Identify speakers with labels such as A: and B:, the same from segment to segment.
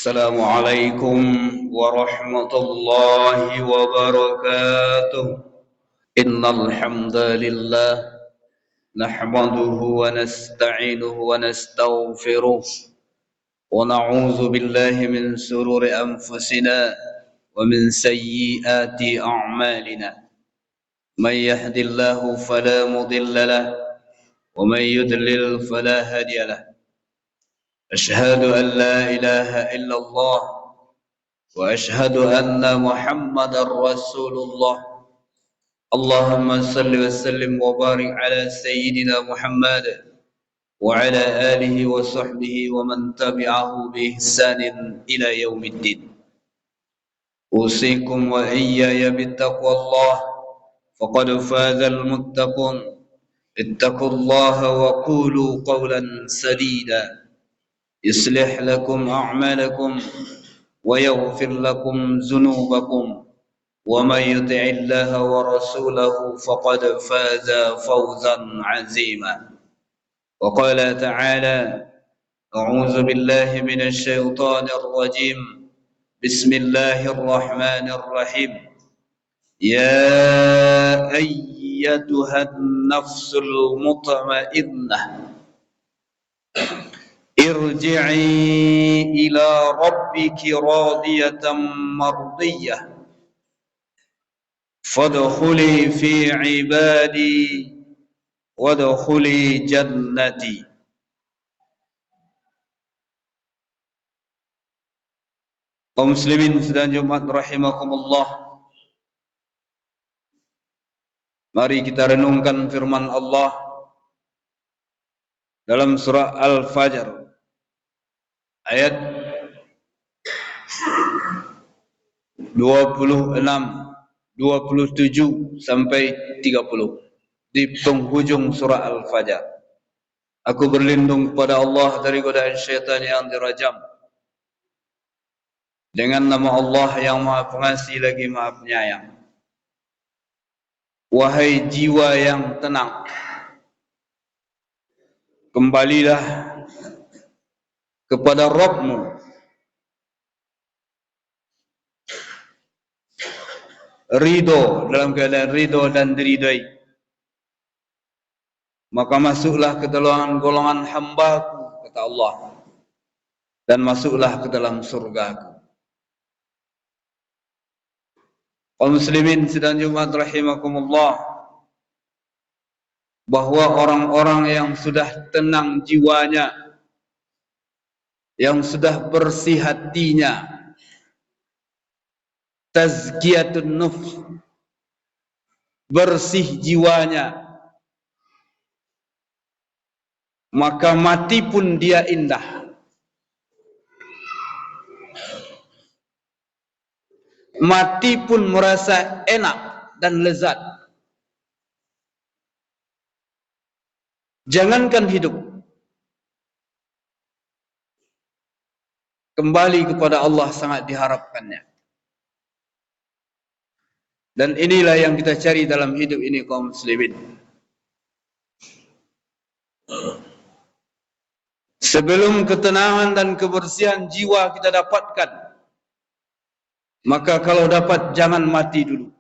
A: السلام عليكم ورحمة الله وبركاته. إن الحمد لله نحمده ونستعينه ونستغفره ونعوذ بالله من شرور أنفسنا ومن سيئات أعمالنا. من يهد الله فلا مضل له ومن يضلل فلا هادي له. أشهد أن لا إله إلا الله وأشهد أن محمدا رسول الله. اللهم صل وسلم وبارك على سيدنا محمد وعلى آله وصحبه ومن تبعه بإحسان إلى يوم الدين. أوصيكم وإياي بتقوى الله فقد فاز المتقون. اتقوا الله وقولوا قولا سديدا يصلح لكم أعمالكم ويغفر لكم ذنوبكم ومن يطع الله ورسوله فقد فاز فوزا عظيما. وقال تعالى: أعوذ بالله من الشيطان الرجيم. بسم الله الرحمن الرحيم. يا أيتها النفس المطمئنة ارجعي إلى ربك راضية مرضية فادخلي في عبادي وادخلي جنتي. Kaum muslimin sedang Jumat rahimakumullah, mari kita renungkan firman Allah dalam surah Al-Fajr ayat 26, 27 sampai 30 di penghujung surah Al-Fajr. Aku berlindung kepada Allah dari godaan syaitan yang dirajam. Dengan nama Allah yang Maha Pengasih lagi Maha Penyayang. Wahai jiwa yang tenang, kembalilah kepada Rabbmu. Ridho, dalam keadaan ridho dan diridai. Maka masuklah ke dalam golongan hamba-Ku, kata Allah, dan masuklah ke dalam surga-Ku. Kaum muslimin sedang Jumat rahimakumullah, bahwa orang-orang yang sudah tenang jiwanya, yang sudah bersih hatinya, tazkiyatun nufs, bersih jiwanya, maka mati pun dia indah. Mati pun merasa enak dan lezat. Jangankan hidup, kembali kepada Allah sangat diharapkannya. Dan inilah yang kita cari dalam hidup ini, kaum muslimin. Sebelum ketenangan dan kebersihan jiwa kita dapatkan, maka kalau dapat jangan mati dulu.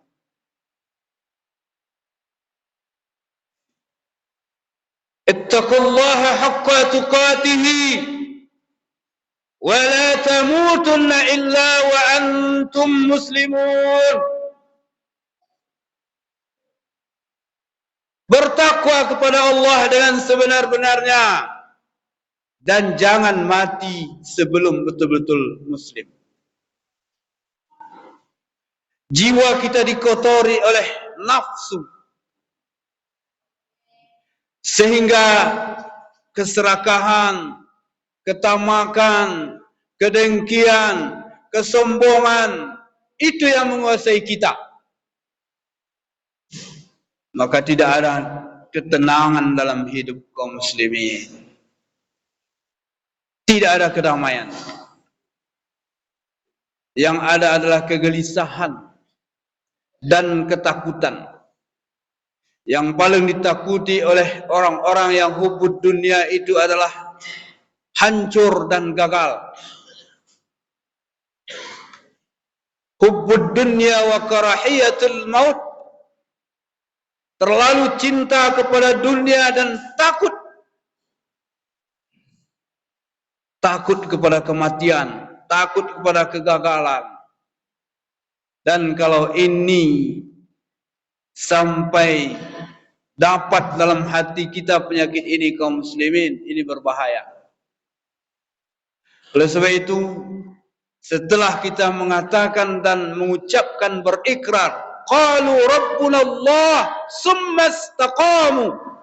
A: Ittaqullaha haqqa tuqatihi wa la tamutunna illa wa antum muslimun. Bertakwa kepada Allah dengan sebenar-benarnya dan jangan mati sebelum betul-betul muslim. Jiwa kita dikotori oleh nafsu, sehingga keserakahan, ketamakan, kedengkian, kesombongan itu yang menguasai kita. Maka tidak ada ketenangan dalam hidup kaum muslimin. Tidak ada kedamaian. Yang ada adalah kegelisahan dan ketakutan. Yang paling ditakuti oleh orang-orang yang hubud dunia itu adalah hancur dan gagal. hubbud dunya wa karahiyatul maut, terlalu cinta kepada dunia dan takut kepada kematian, takut kepada kegagalan. Dan kalau ini sampai dapat dalam hati kita penyakit ini, kaum muslimin, ini berbahaya. Oleh sebab itu, setelah kita mengatakan dan mengucapkan berikrar, qalu rabbuna Allah summa istaqamu,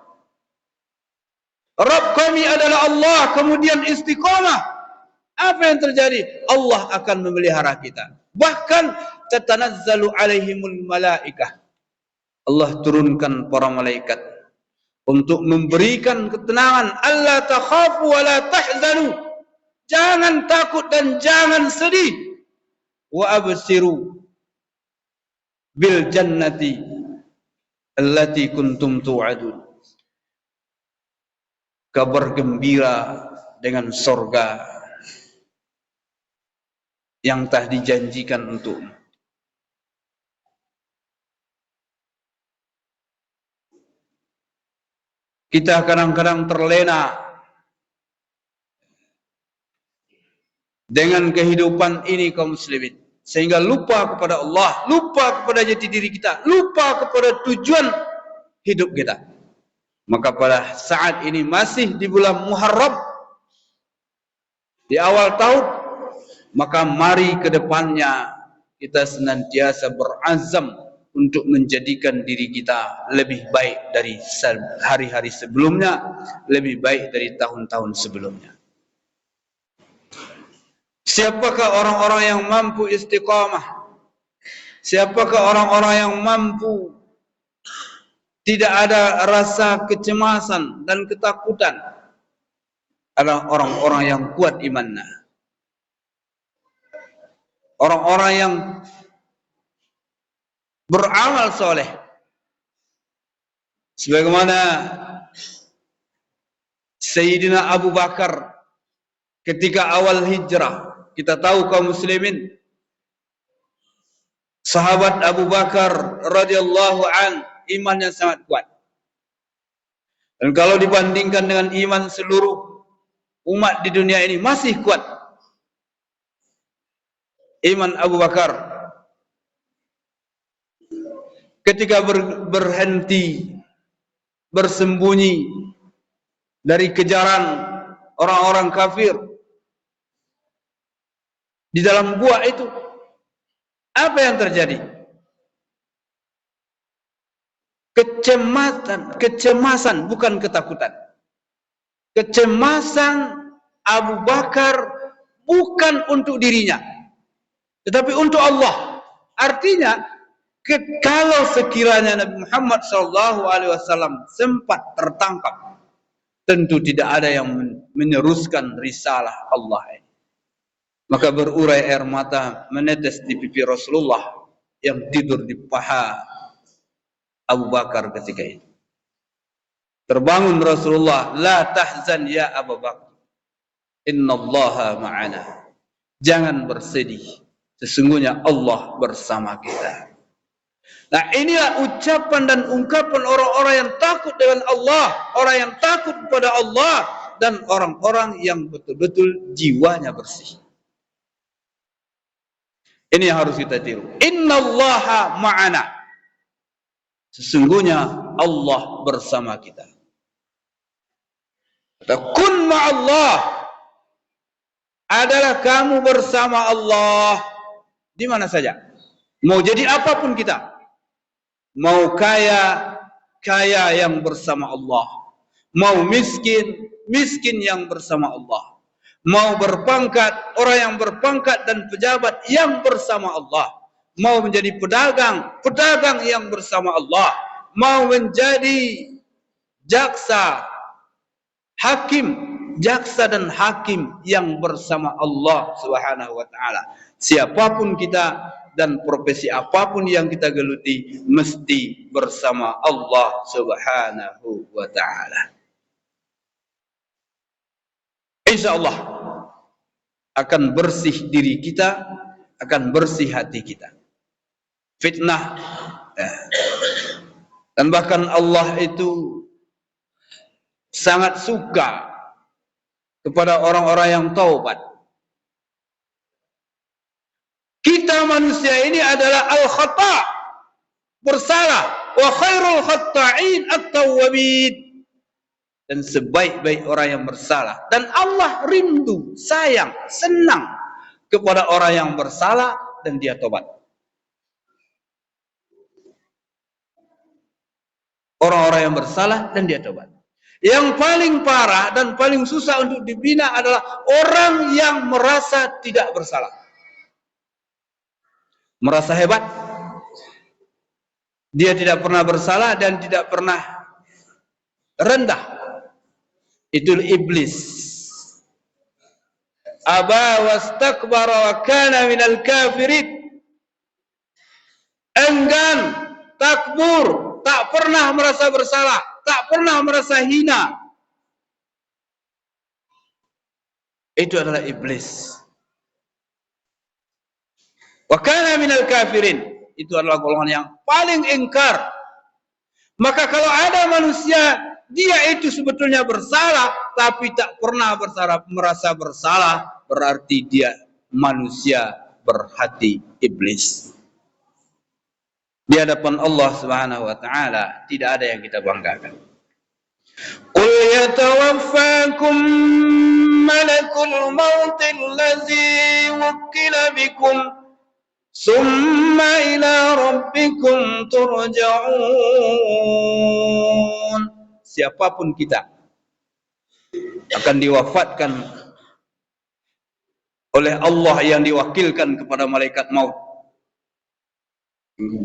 A: Rabb kami adalah Allah, kemudian istiqamah, apa yang terjadi? Allah akan memelihara kita. Bahkan tatanazzalu alaihimul malaikah, Allah turunkan para malaikat untuk memberikan ketenangan. Allah takhafu wa la tahzanu, jangan takut dan jangan sedih. Wa absiru bil jannati allati kuntum tu'adun, kabar gembira dengan surga yang telah dijanjikan untukmu. Kita kadang-kadang terlena dengan kehidupan ini, kaum muslimin, sehingga lupa kepada Allah, lupa kepada jati diri kita, lupa kepada tujuan hidup kita. Maka pada saat ini masih di bulan Muharram, di awal tahun, maka mari ke depannya kita senantiasa berazam untuk menjadikan diri kita lebih baik dari hari-hari sebelumnya, lebih baik dari tahun-tahun sebelumnya. Siapakah orang-orang yang mampu istiqamah? Siapakah orang-orang yang mampu tidak ada rasa kecemasan dan ketakutan? Adalah orang-orang yang kuat imannya, orang-orang yang beramal soleh. Sebagaimana Sayyidina Abu Bakar ketika awal hijrah, kita tahu kaum muslimin, sahabat Abu Bakar radhiyallahu an imannya sangat kuat. Dan kalau dibandingkan dengan iman seluruh umat di dunia ini, masih kuat iman Abu Bakar. Ketika berhenti, bersembunyi dari kejaran orang-orang kafir di dalam gua itu, apa yang terjadi? Kecemasan, bukan ketakutan. Kecemasan Abu Bakar bukan untuk dirinya, tetapi untuk Allah. Artinya, kalau sekiranya Nabi Muhammad SAW sempat tertangkap, tentu tidak ada yang meneruskan risalah Allah ini. Maka berurai air mata menetes di pipi Rasulullah yang tidur di paha Abu Bakar ketika itu. Terbangun Rasulullah, la tahzan ya Abu Bakar, innallaha ma'ana. Jangan bersedih, sesungguhnya Allah bersama kita. Nah, inilah ucapan dan ungkapan orang-orang yang takut dengan Allah, orang yang takut kepada Allah, dan orang-orang yang betul-betul jiwanya bersih. Ini yang harus kita tiru. Innallaha ma'ana, sesungguhnya Allah bersama kita. Kun ma'allah, adalah kamu bersama Allah di mana saja. Mau jadi apapun kita, mau kaya, kaya yang bersama Allah, mau miskin, miskin yang bersama Allah, mau berpangkat, orang yang berpangkat dan pejabat yang bersama Allah, mau menjadi pedagang, pedagang yang bersama Allah, mau menjadi jaksa, hakim, jaksa dan hakim yang bersama Allah Subhanahu wa taala. Siapapun kita dan profesi apapun yang kita geluti, mesti bersama Allah Subhanahu wa taala. Insyaallah akan bersih diri kita akan bersih hati kita. Fitnah. Dan bahkan Allah itu sangat suka kepada orang-orang yang taubat. Kita manusia ini adalah al-khata', bersalah. Wa khairul khata'in at-tawwabin. Dan sebaik-baik orang yang bersalah. Dan Allah rindu, sayang, senang kepada orang yang bersalah dan dia tobat. Orang-orang yang bersalah dan dia tobat. Yang paling parah dan paling susah untuk dibina adalah orang yang merasa tidak bersalah. Merasa hebat. Dia tidak pernah bersalah dan tidak pernah rendah. Itu iblis. Aba wastakbara wa kana minal kafirin. Enggan, takbur, tak pernah merasa bersalah, tak pernah merasa hina. Itu adalah iblis. Wa kana minal kafirin. Itu adalah golongan yang paling ingkar. Maka kalau ada manusia, dia itu sebetulnya bersalah, tapi tak pernah merasa bersalah, berarti dia manusia berhati iblis. Di hadapan Allah Subhanahu wa taala tidak ada yang kita banggakan. Qul yatawaffakum malakul maut allazi wukkila bikum summa ila rabbikum turja'un. Siapapun kita akan diwafatkan oleh Allah yang diwakilkan kepada malaikat maut.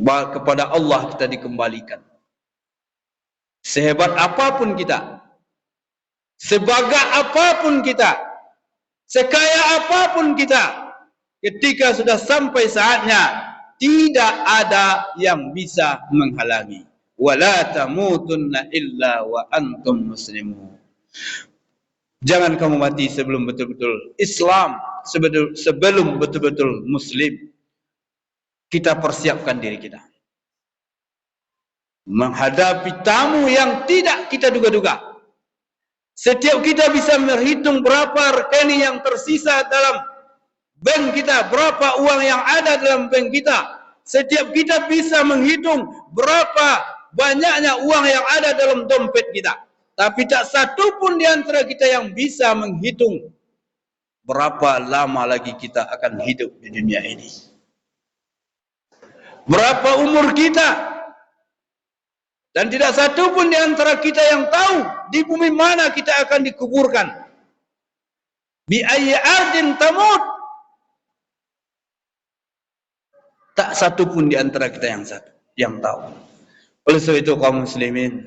A: Kepada Allah kita dikembalikan. Sehebat apapun kita, sebagak apapun kita, sekaya apapun kita, ketika sudah sampai saatnya, tidak ada yang bisa menghalangi. Wala tamutunna illa wa antum muslimun. Jangan kamu mati sebelum betul-betul Islam, sebelum betul-betul Muslim. Kita persiapkan diri kita menghadapi tamu yang tidak kita duga-duga. Setiap kita bisa menghitung berapa rekening yang tersisa dalam bank kita, berapa uang yang ada dalam bank kita. Setiap kita bisa menghitung berapa banyaknya uang yang ada dalam dompet kita. Tapi tak satu pun di antara kita yang bisa menghitung berapa lama lagi kita akan hidup di dunia ini. Berapa umur kita? Dan tidak satu pun di antara kita yang tahu di bumi mana kita akan dikuburkan. Bi ayyi ardin tamut. Tak satu pun di antara kita yang tahu. Oleh sebab itu kaum muslimin,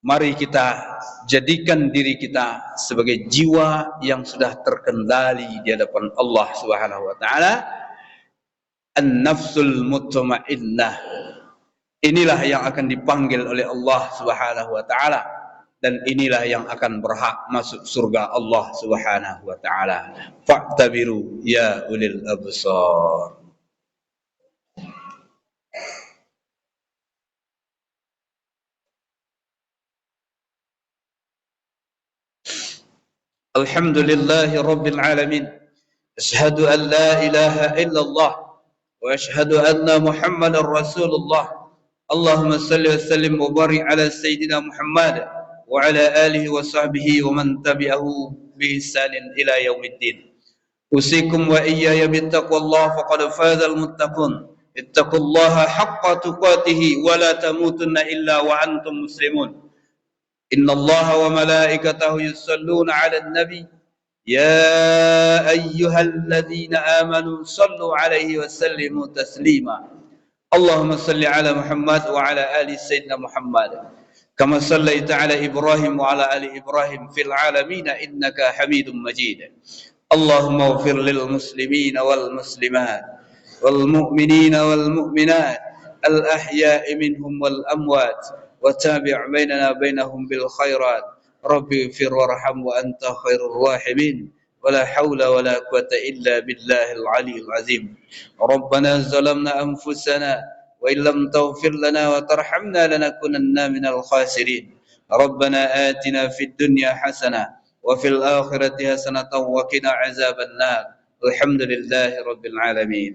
A: mari kita jadikan diri kita sebagai jiwa yang sudah terkendali di hadapan Allah Subhanahu wa taala. An-nafsul mutmainnah. Inilah yang akan dipanggil oleh Allah Subhanahu wa taala dan inilah yang akan berhak masuk surga Allah Subhanahu wa taala. Fa'tabiru ya ulil absar. Alhamdulillahi rabbil alamin. Asyhadu an la ilaha illallah وأشهد أن محمد رسول الله اللهم صل وسلم وبارك على سيدنا محمد وعلى آله وصحبه ومن تبعه بإحسان إلى يوم الدين أوصيكم وإياي بتقوى الله فقد فاز المتقون اتقوا الله حق تقاته ولا تموتن إلا وأنتم مسلمون إن الله وملائكته يصلون على النبي يا أيها الذين آمنوا صلوا عليه وسلموا تسليما اللهم صل على محمد وعلى آل سيدنا محمد كما صليت على إبراهيم وعلى آل إبراهيم في العالمين إنك حميد مجيد اللهم اغفر للمسلمين والمسلمات والمؤمنين والمؤمنات الأحياء منهم والأموات وتابع بيننا بينهم بالخيرات ربي اغفر وارحم وأنت خير الراحمين ولا حول ولا قوة إلا بالله العلي العظيم. ربنا ظلمنا أنفسنا وإن لم تغفر لنا وترحمنا لنكونن من الخاسرين. ربنا آتنا في الدنيا حسنة وفي الآخرة حسنة وقنا عذاب النار. الحمد لله رب العالمين.